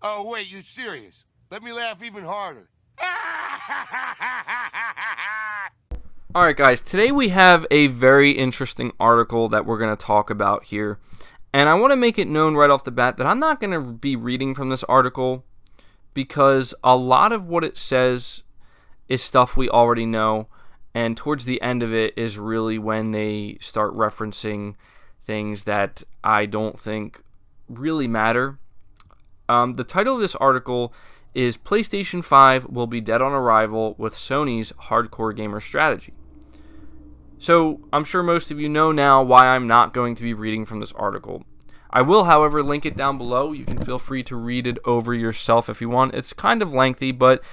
Oh, wait, you serious? Let me laugh even harder. Alright guys, today we have a very interesting article that we're going to talk about here. And I want to make it known right off the bat that I'm not going to be reading from this article because a lot of what it says is stuff we already know. And towards the end of it is really when they start referencing things that I don't think really matter. The title of this article is PlayStation 5 will be dead on arrival with Sony's hardcore gamer strategy. So I'm sure most of you know now why I'm not going to be reading from this article. I will, however, link it down below. You can feel free to read it over yourself if you want. It's kind of lengthy, but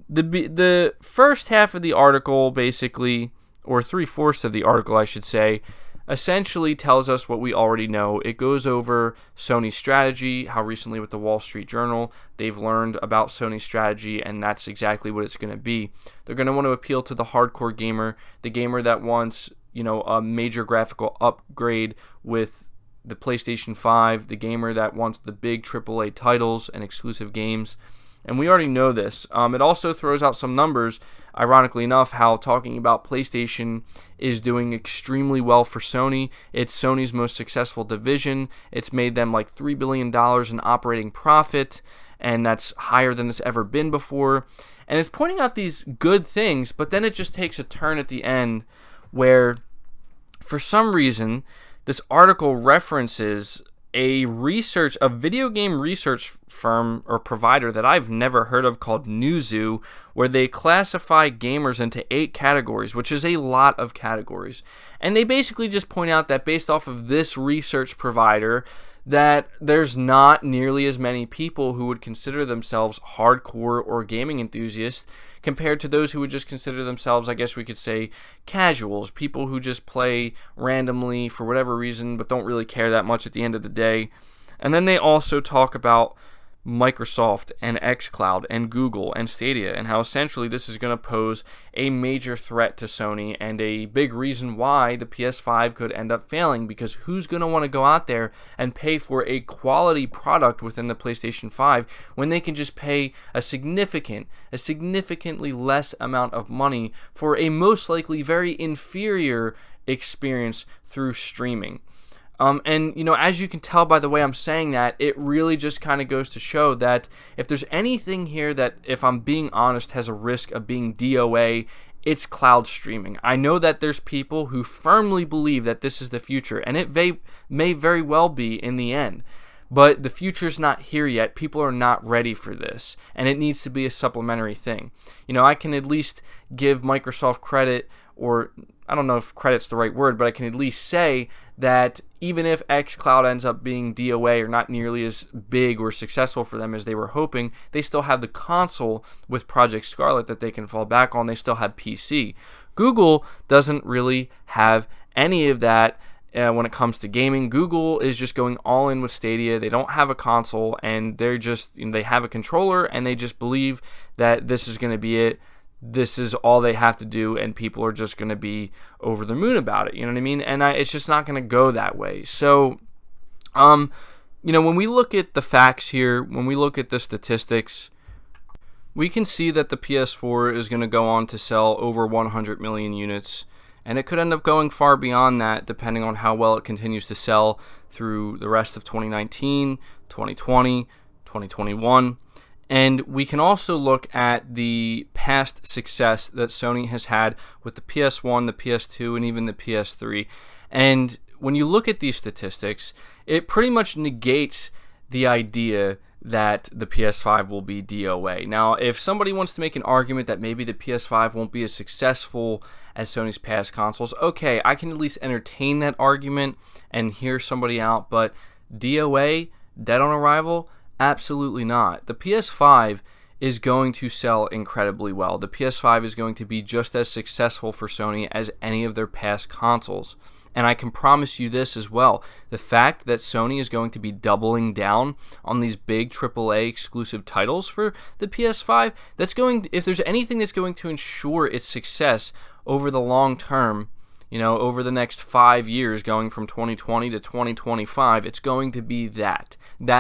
the first half of the article basically, or 3/4 of the article I should say, essentially tells us what we already know. It goes over Sony's strategy, how recently with the Wall Street Journal they've learned about Sony's strategy, and that's exactly what it's going to be. They're going to want to appeal to the hardcore gamer, the gamer that wants, a major graphical upgrade with the PlayStation 5, the gamer that wants the big AAA titles and exclusive games. And we already know this. It also throws out some numbers, ironically enough, how talking about PlayStation is doing extremely well for Sony. It's Sony's most successful division. It's made them like $3 billion in operating profit, and that's higher than it's ever been before. And it's pointing out these good things, but then it just takes a turn at the end where, for some reason, this article references a video game research firm or provider that I've never heard of called Newzoo, where they classify gamers into 8 categories, which is a lot of categories. And they basically just point out that based off of this research provider, that there's not nearly as many people who would consider themselves hardcore or gaming enthusiasts compared to those who would just consider themselves, I guess we could say, casuals, people who just play randomly for whatever reason but don't really care that much at the end of the day. And then they also talk about Microsoft and xCloud and Google and Stadia, and how essentially this is going to pose a major threat to Sony and a big reason why the PS5 could end up failing, because who's going to want to go out there and pay for a quality product within the PlayStation 5 when they can just pay a significantly less amount of money for a most likely very inferior experience through streaming. As you can tell by the way I'm saying that, it really just kind of goes to show that if there's anything here that, if I'm being honest, has a risk of being DOA, it's cloud streaming. I know that there's people who firmly believe that this is the future, and it may very well be in the end. But the future's not here yet. People are not ready for this, and it needs to be a supplementary thing. I can at least give Microsoft credit, or I don't know if credit's the right word, but I can at least say that even if xCloud ends up being DOA or not nearly as big or successful for them as they were hoping, they still have the console with Project Scarlet that they can fall back on. They still have PC. Google doesn't really have any of that. When it comes to gaming, Google is just going all in with Stadia. They don't have a console, and they have a controller, and they just believe that this is going to be it. This is all they have to do, and people are just going to be over the moon about it. You know what I mean? And it's just not going to go that way. So, when we look at the facts here, when we look at the statistics, we can see that the PS4 is going to go on to sell over 100 million units. And it could end up going far beyond that depending on how well it continues to sell through the rest of 2019, 2020, 2021. And we can also look at the past success that Sony has had with the PS1, the PS2, and even the PS3. And when you look at these statistics, it pretty much negates the idea that the PS5 will be DOA. Now, if somebody wants to make an argument that maybe the PS5 won't be as successful as Sony's past consoles, okay, I can at least entertain that argument and hear somebody out, but DOA, dead on arrival, absolutely not. The PS5 is going to sell incredibly well. The PS5 is going to be just as successful for Sony as any of their past consoles. And I can promise you this as well. The fact that Sony is going to be doubling down on these big AAA exclusive titles for the PS5, if there's anything that's going to ensure its success over the long term, over the next 5 years, going from 2020 to 2025, it's going to be that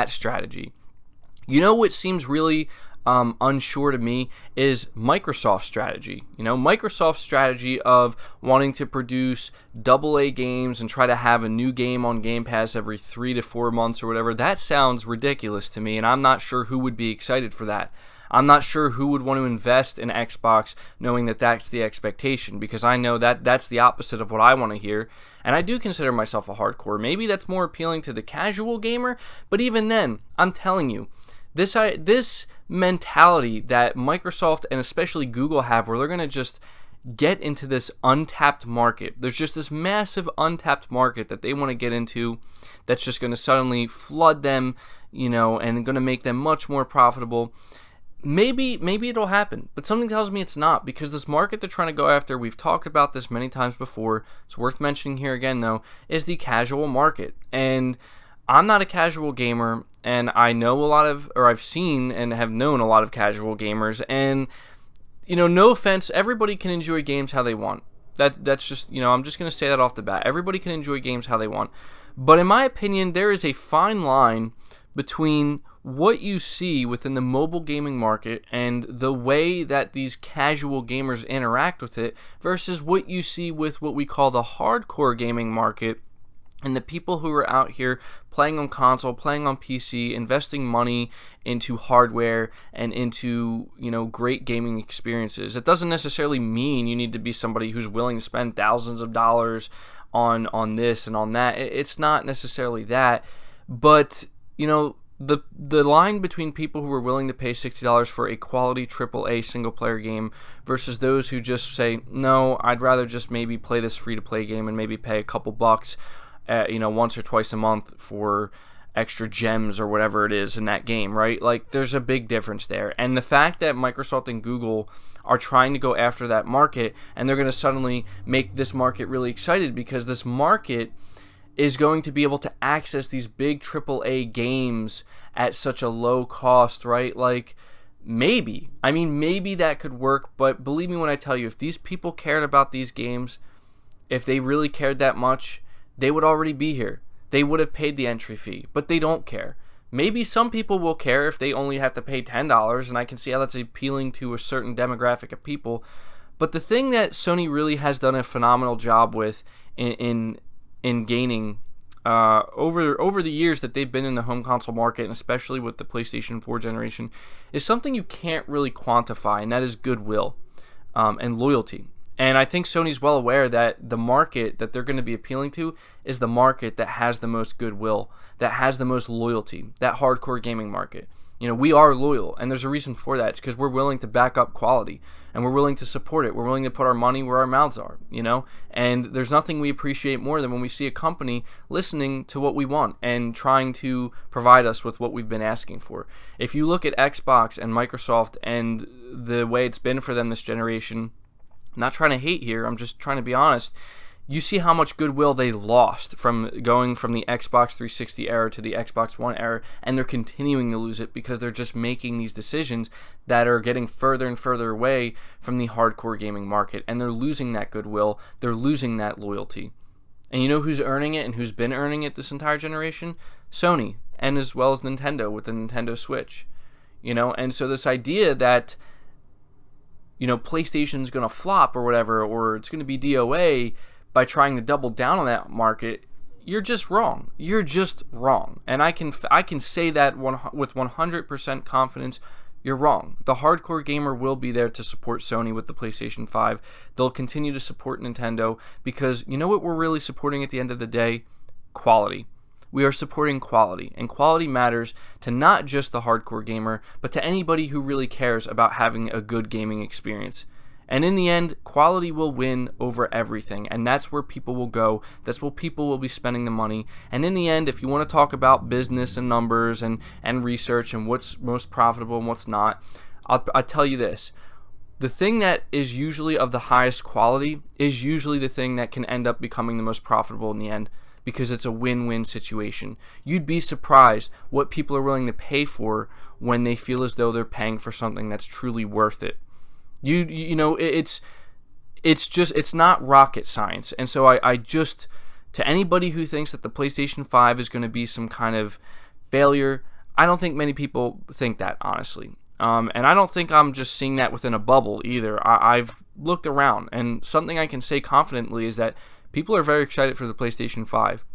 strategy. What seems really unsure to me is Microsoft's strategy. Microsoft's strategy of wanting to produce AA games and try to have a new game on Game Pass every 3 to 4 months or whatever. That sounds ridiculous to me, and I'm not sure who would be excited for that. I'm not sure who would want to invest in Xbox knowing that that's the expectation, because I know that that's the opposite of what I want to hear, and I do consider myself a hardcore. Maybe that's more appealing to the casual gamer, but even then, I'm telling you, this mentality that Microsoft and especially Google have, where they're going to just get into this untapped market. There's just this massive untapped market that they want to get into that's just going to suddenly flood them, and going to make them much more profitable. Maybe it'll happen, but something tells me it's not, because this market they're trying to go after, we've talked about this many times before, it's worth mentioning here again though, is the casual market. And I'm not a casual gamer, and I know I've seen and have known a lot of casual gamers, and no offense, everybody can enjoy games how they want. That's just, I'm just going to say that off the bat. Everybody can enjoy games how they want. But in my opinion, there is a fine line between what you see within the mobile gaming market and the way that these casual gamers interact with it versus what you see with what we call the hardcore gaming market and the people who are out here playing on console, playing on PC, investing money into hardware and into, great gaming experiences. It doesn't necessarily mean you need to be somebody who's willing to spend thousands of dollars on this and on that. It's not necessarily that, but the line between people who are willing to pay $60 for a quality AAA single-player game versus those who just say, no, I'd rather just maybe play this free-to-play game and maybe pay a couple bucks, once or twice a month for extra gems or whatever it is in that game, right? Like, there's a big difference there. And the fact that Microsoft and Google are trying to go after that market, and they're going to suddenly make this market really excited because this market is going to be able to access these big AAA games at such a low cost, right? Like, maybe that could work, but believe me when I tell you, if these people cared about these games, if they really cared that much, they would already be here. They would have paid the entry fee, but they don't care. Maybe some people will care if they only have to pay $10, and I can see how that's appealing to a certain demographic of people. But the thing that Sony really has done a phenomenal job with in gaining over the years that they've been in the home console market, and especially with the PlayStation 4 generation, is something you can't really quantify, and that is goodwill and loyalty. And I think Sony's well aware that the market that they're going to be appealing to is the market that has the most goodwill, that has the most loyalty, that hardcore gaming market. We are loyal, and there's a reason for that. It's because we're willing to back up quality, and we're willing to support it. We're willing to put our money where our mouths are, And there's nothing we appreciate more than when we see a company listening to what we want and trying to provide us with what we've been asking for. If you look at Xbox and Microsoft and the way it's been for them this generation, I'm not trying to hate here, I'm just trying to be honest. You see how much goodwill they lost from going from the Xbox 360 era to the Xbox One era, and they're continuing to lose it because they're just making these decisions that are getting further and further away from the hardcore gaming market, and they're losing that goodwill, they're losing that loyalty. And you know who's earning it and who's been earning it this entire generation? Sony, and as well as Nintendo with the Nintendo Switch. And so this idea that PlayStation's going to flop or whatever, or it's going to be DOA by trying to double down on that market, you're just wrong. You're just wrong. And I can say that with 100% confidence, you're wrong. The hardcore gamer will be there to support Sony with the PlayStation 5. They'll continue to support Nintendo because you know what we're really supporting at the end of the day? Quality. We are supporting quality, and quality matters to not just the hardcore gamer, but to anybody who really cares about having a good gaming experience. And in the end, quality will win over everything, and that's where people will go. That's where people will be spending the money. And in the end, if you want to talk about business and numbers and research and what's most profitable and what's not, I'll tell you this. The thing that is usually of the highest quality is usually the thing that can end up becoming the most profitable in the end, because it's a win-win situation. You'd be surprised what people are willing to pay for when they feel as though they're paying for something that's truly worth it. It's it's not rocket science. And so I just, to anybody who thinks that the PlayStation 5 is going to be some kind of failure, I don't think many people think that, honestly. And I don't think I'm just seeing that within a bubble either. I've looked around, and something I can say confidently is that people are very excited for the PlayStation 5.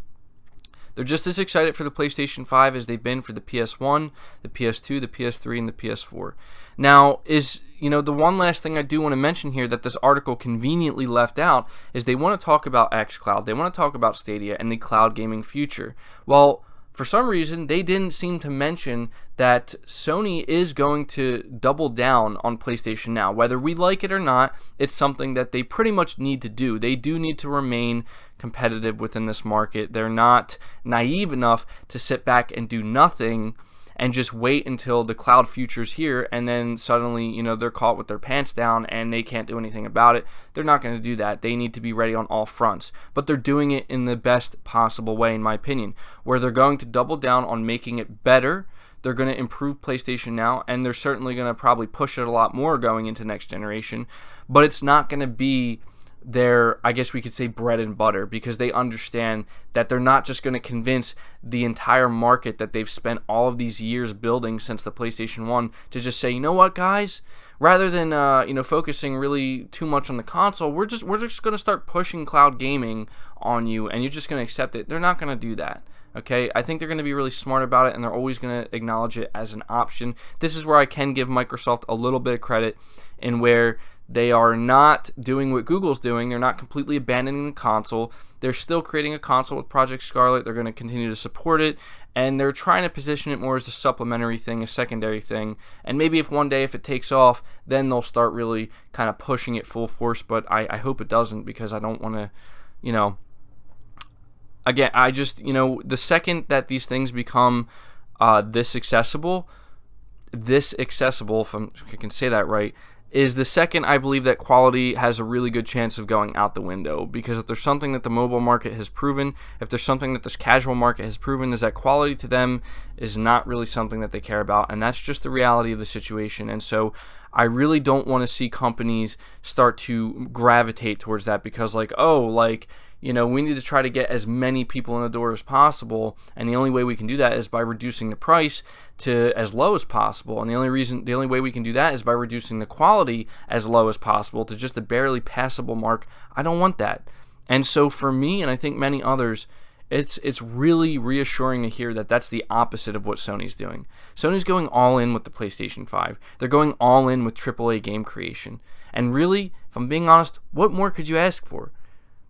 They're just as excited for the PlayStation 5 as they've been for the PS1, the PS2, the PS3, and the PS4. Now, the one last thing I do want to mention here that this article conveniently left out is they want to talk about xCloud. They want to talk about Stadia and the cloud gaming future. Well, for some reason, they didn't seem to mention that Sony is going to double down on PlayStation Now. Whether we like it or not, it's something that they pretty much need to do. They do need to remain competitive within this market. They're not naive enough to sit back and do nothing and just wait until the cloud future's here, and then suddenly, they're caught with their pants down and they can't do anything about it. They're not going to do that. They need to be ready on all fronts. But they're doing it in the best possible way, in my opinion, where they're going to double down on making it better. They're going to improve PlayStation Now, and they're certainly going to probably push it a lot more going into next generation. But it's not going to be their, I guess we could say, bread and butter, because they understand that they're not just going to convince the entire market that they've spent all of these years building since the PlayStation 1 to just say, you know what, guys, rather than focusing really too much on the console, we're just going to start pushing cloud gaming on you, and you're just going to accept it. They're not going to do that. Okay, I think they're going to be really smart about it, and they're always going to acknowledge it as an option. This is where I can give Microsoft a little bit of credit, in where they are not doing what Google's doing. They're not completely abandoning the console. They're still creating a console with Project Scarlet. They're going to continue to support it, and they're trying to position it more as a supplementary thing, a secondary thing. And maybe if one day, if it takes off, then they'll start really kind of pushing it full force. But I hope it doesn't, because I don't want to, again, I just, the second that these things become this accessible, if I can say that right, is the second I believe that quality has a really good chance of going out the window. Because if there's something that the mobile market has proven, if there's something that this casual market has proven, is that quality to them is not really something that they care about, and that's just the reality of the situation. And so I really don't want to see companies start to gravitate towards that, because we need to try to get as many people in the door as possible, and the only way we can do that is by reducing the price to as low as possible, and the only way we can do that is by reducing the quality as low as possible to just a barely passable mark. I don't want that. And so for me, and I think many others, it's really reassuring to hear that that's the opposite of what Sony's doing. Sony's going all in with the PlayStation 5. They're going all in with AAA game creation. And really, if I'm being honest, what more could you ask for?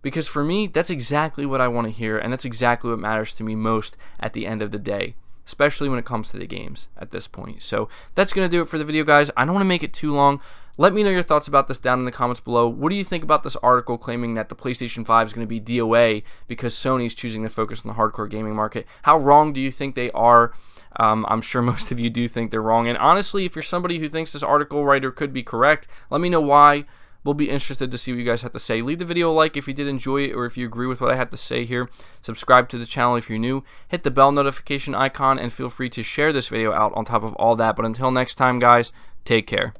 Because for me, that's exactly what I want to hear, and that's exactly what matters to me most at the end of the day, especially when it comes to the games at this point. So that's going to do it for the video, guys. I don't want to make it too long. Let me know your thoughts about this down in the comments below. What do you think about this article claiming that the PlayStation 5 is going to be DOA because Sony's choosing to focus on the hardcore gaming market? How wrong do you think they are? I'm sure most of you do think they're wrong. And honestly, if you're somebody who thinks this article writer could be correct, let me know why. We'll be interested to see what you guys have to say. Leave the video a like if you did enjoy it, or if you agree with what I had to say here. Subscribe to the channel if you're new. Hit the bell notification icon, and feel free to share this video out on top of all that. But until next time, guys, take care.